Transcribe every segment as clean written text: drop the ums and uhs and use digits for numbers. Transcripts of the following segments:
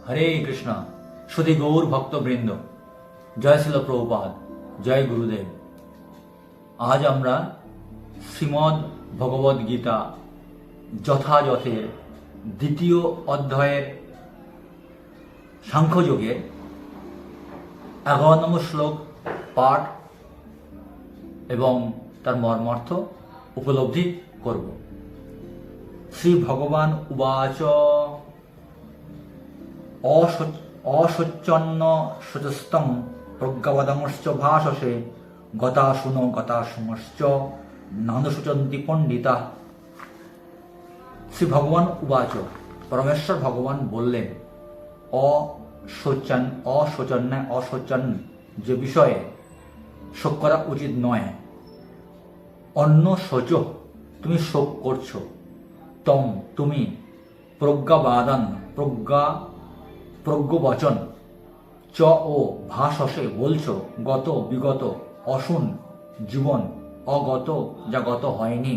হরে কৃষ্ণ। সুধী গৌর ভক্তবৃন্দ, জয় শিল প্রভুপাদ, জয় গুরুদেব। আজ আমরা শ্রীমদ্ ভগবদ গীতা যথাযথের দ্বিতীয় অধ্যায়ের সাংখ্যযোগের 11 নম্বর শ্লোক পাঠ এবং তার মর্মার্থ উপলব্ধি করব। শ্রী ভগবান উবাচ অসচ্ছন্ন শচস্তং প্রজ্ঞাবদংশ্চ ভাষসে গতাশুনো গতাশুমশ্চ নানুশোচন্তি পণ্ডিতা। শ্রী ভগবান উবাচ, পরমেশ্বর ভগবান বললেন, অশোচন যে বিষয়ে শোক করা উচিত নয়, অন্য শোচ তুমি শোক করছো, তুমি প্রজ্ঞাবাদান প্রজ্ঞবচন চ ও ভাষসে বলছো গত বিগত অশুন জীবন, অগত যা গত হয়নি,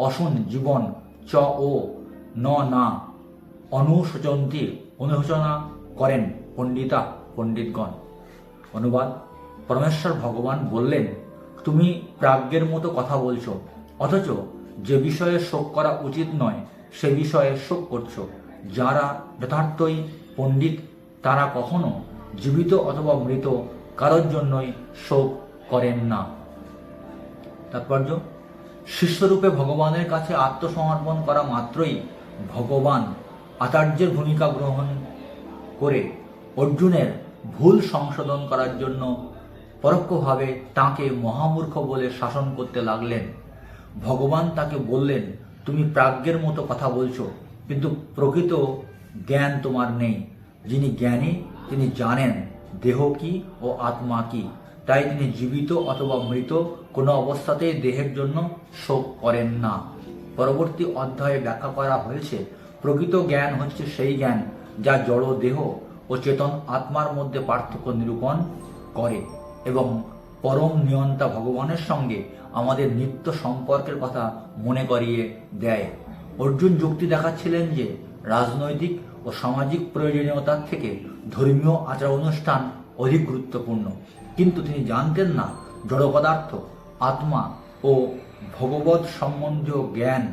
অশুন জীবন চ ও না অনুশোচন্তি অনুশোচনা করেন পণ্ডিতগণ। অনুবাদ, পরমেশ্বর ভগবান বললেন, তুমি প্রাজ্ঞের মতো কথা বলছো, অথচ যে বিষয়ে শোক করা উচিত নয় সে বিষয়ে শোক করছো। যারা যথার্থই পণ্ডিত তারা কখনো জীবিত অথবা মৃত কারোর জন্যই শোক করেন না। তাৎপর্য, শিষ্যরূপে ভগবানের কাছে আত্মসমর্পণ করা মাত্রই ভগবান আচার্যের ভূমিকা গ্রহণ করে অর্জুনের ভুল সংশোধন করার জন্য পরোক্ষভাবে তাঁকে মহামূর্খ বলে শাসন করতে লাগলেন। ভগবান তাকে বললেন, তুমি প্রাজ্ঞের মতো কথা বলছো, কিন্তু প্রকৃত জ্ঞান তোমার নেই। যিনি জ্ঞানী তিনি জানেন দেহ কি ও আত্মা কি, তাই তিনি জীবিত অথবা মৃত কোনো অবস্থাতেই দেহের জন্য শোক করেন না। পরবর্তী অধ্যায়ে ব্যাখ্যা করা হয়েছে, প্রকৃত জ্ঞান হচ্ছে সেই জ্ঞান যা জড় দেহ ও চেতন আত্মার মধ্যে পার্থক্য নিরূপণ করে এবং পরম নিয়ন্তা ভগবানের সঙ্গে আমাদের নিত্য সম্পর্কের কথা মনে করিয়ে দেয়। অর্জুন যুক্তি দেখাচ্ছিলেন যে রাজনৈতিক ও সামাজিক প্রয়োজনীয়তার থেকে ধর্মীয় আচার অনুষ্ঠান অধিক গুরুত্বপূর্ণ, কিন্তু তিনি জানতেন না জড় পদার্থ, আত্মা ও ভগবৎ সম্বন্ধীয় জ্ঞান,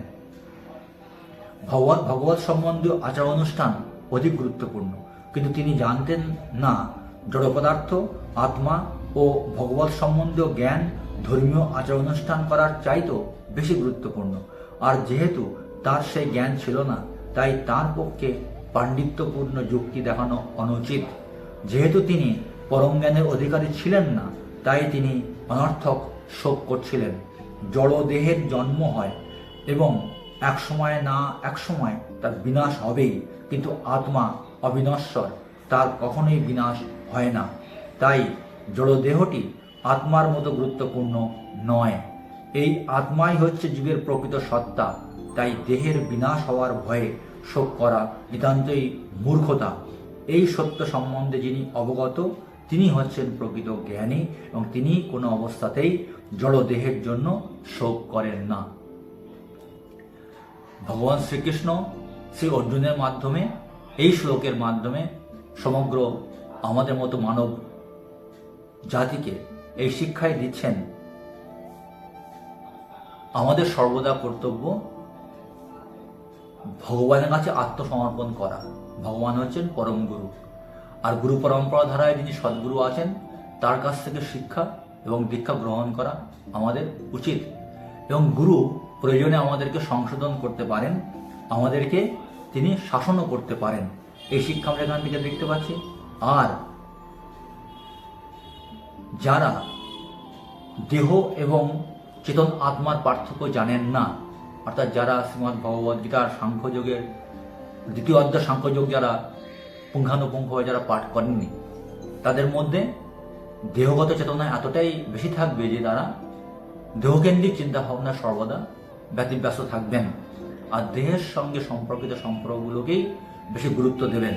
ভগবৎ সম্বন্ধীয় আচার অনুষ্ঠান অধিক গুরুত্বপূর্ণ, কিন্তু তিনি জানতেন না জড় পদার্থ, আত্মা ও ভগবৎ সম্বন্ধীয় জ্ঞান ধর্মীয় আচার অনুষ্ঠান করার চাইতেও বেশি গুরুত্বপূর্ণ। আর যেহেতু তার সেই জ্ঞান ছিল না, তাই তার পক্ষে পাণ্ডিত্যপূর্ণ যুক্তি দেখানো অনুচিত। যেহেতু তিনি পরম জ্ঞানের অধিকারী ছিলেন না, তাই তিনি অনর্থক শোক করছিলেন। জড় দেহের জন্ম হয় এবং এক সময় তার বিনাশ হবেই, কিন্তু আত্মা অবিনশ্বর, তার কখনোই বিনাশ হয় না। তাই জড় দেহটি আত্মার মতো গুরুত্বপূর্ণ নয়। এই আত্মাই হচ্ছে জীবের প্রকৃত সত্তা। তাই দেহের বিনাশ হওয়ার ভয়ে শোক করা নিতান্তই মূর্খতা। এই সত্য সম্বন্ধে যিনি অবগত তিনি হচ্ছেন প্রকৃত জ্ঞানী এবং তিনি কোনো অবস্থাতেই জড় দেহের জন্য শোক করেন না। ভগবান শ্রীকৃষ্ণ শ্রী অর্জুনের মাধ্যমে, এই শ্লোকের মাধ্যমে সমগ্র আমাদের মতো মানব জাতিকে এই শিক্ষাই দিচ্ছেন, আমাদের সর্বদা কর্তব্য ভগবানের কাছে আত্মসমর্পণ করা। ভগবান হচ্ছেন পরম গুরু, আর গুরু পরম্পরা ধারায় যিনি সদ্গুরু আছেন তার কাছ থেকে শিক্ষা এবং দীক্ষা গ্রহণ করা আমাদের উচিত। এবং গুরু প্রয়োজনে আমাদেরকে সংশোধন করতে পারেন, আমাদেরকে তিনি শাসনও করতে পারেন। এই শিক্ষা আমরা এখান থেকে দেখতে পাচ্ছি। আর যারা দেহ এবং চেতন আত্মার পার্থক্য জানেন না, অর্থাৎ যারা শ্রীমদ্ ভগবদ গীতার সাংখ্যযোগের দ্বিতীয় অধ্যায় সাংখ্যযোগ যারা পুঙ্খানুপুঙ্খভাবে যারা পাঠ করেননি, তাদের মধ্যে দেহগত চেতনা এতটাই বেশি থাকবে যে তারা দেহকেন্দ্রিক চিন্তাভাবনা সর্বদা ব্যতিব্যস্ত থাকবেন আর দেহের সঙ্গে সম্পর্কিত সম্পর্কগুলোকেই বেশি গুরুত্ব দেবেন।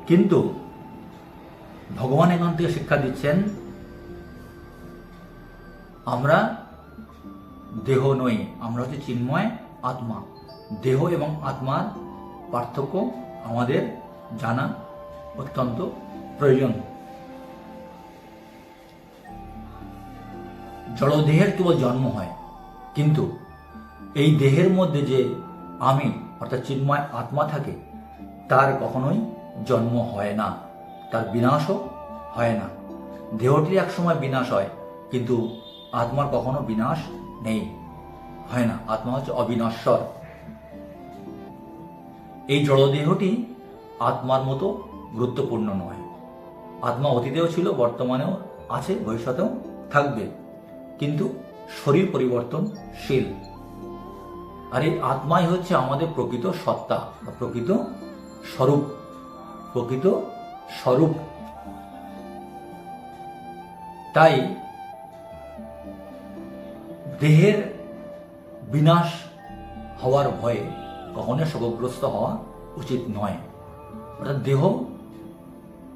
কিন্তু ভগবান এখান থেকে শিক্ষা দিচ্ছেন, আমরা দেহ নই, আমরা হচ্ছে চিন্ময় আত্মা। দেহ এবং আত্মার পার্থক্য আমাদের জানা অত্যন্ত প্রয়োজন। জড়দেহের কেবল জন্ম হয়, কিন্তু এই দেহের মধ্যে যে আমি অর্থাৎ চিন্ময় আত্মা থাকে, তার কখনোই জন্ম হয় না, তার বিনাশও হয় না। দেহটির একসময় বিনাশ হয়, কিন্তু আত্মার কখনো বিনাশ নেই, হয় না। আত্মা হচ্ছে অবিনশ্বর। এই জড়দেহটি আত্মার মতো গুরুত্বপূর্ণ নয়। আত্মা অতীতেও ছিল, বর্তমানেও আছে, ভবিষ্যতেও থাকবে, কিন্তু শরীর পরিবর্তনশীল। আর এই আত্মাই হচ্ছে আমাদের প্রকৃত সত্তা বা প্রকৃত স্বরূপ। প্রকৃত স্বরূপ। তাই দেহের বিনাশ হওয়ার ভয়ে কখনো শোকগ্রস্ত হওয়া উচিত নয়। অর্থাৎ দেহ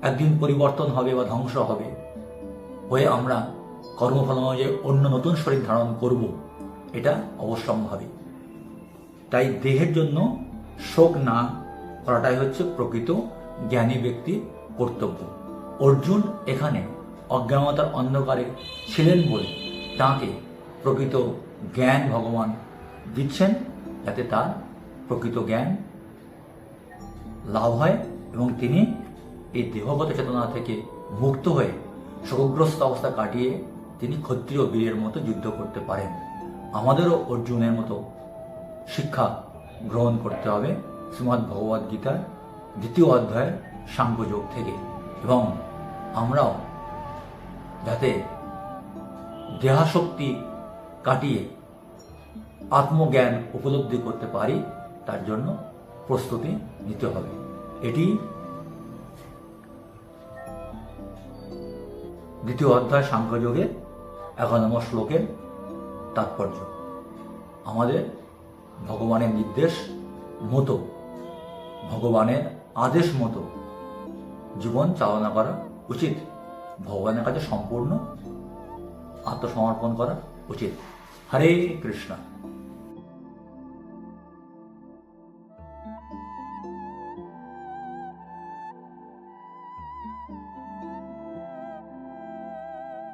একদিন পরিবর্তন হবে বা ধ্বংস হবে, হয়ে আমরা কর্মফল অনুযায়ী অন্য নতুন শরীর ধারণ করব, এটা অবশ্যম্ভাবী। তাই দেহের জন্য শোক না করাটাই হচ্ছে প্রকৃত জ্ঞানী ব্যক্তির কর্তব্য। অর্জুন এখানে অজ্ঞানতার অন্ধকারে ছিলেন বলে তাঁকে প্রকৃত জ্ঞান ভগবান দিচ্ছেন, যাতে তার প্রকৃত জ্ঞান লাভ হয় এবং তিনি এই দেহগত চেতনা থেকে মুক্ত হয়ে শোকগ্রস্ত অবস্থা কাটিয়ে তিনি ক্ষত্রিয় বীরের মতো যুদ্ধ করতে পারেন। আমাদেরও অর্জুনের মতো শিক্ষা গ্রহণ করতে হবে শ্রীমদ্ ভগবদ গীতার 2য় অধ্যায়ের সাংখ্যযোগ থেকে, এবং আমরাও যাতে দেহাশক্তি কাটিয়ে আত্মজ্ঞান উপলব্ধি করতে পারি, তার জন্য প্রস্তুতি নিতে হবে। এটি 2য় অধ্যায় সাংখ্যযোগের 11 নম্বর শ্লোকের তাৎপর্য। আমাদের ভগবানের নির্দেশ মতো, ভগবানের আদেশ মতো জীবন চালনা করা উচিত। ভগবানের কাছে সম্পূর্ণ আত্মসমর্পণ করা উচিত। হরে কৃষ্ণ।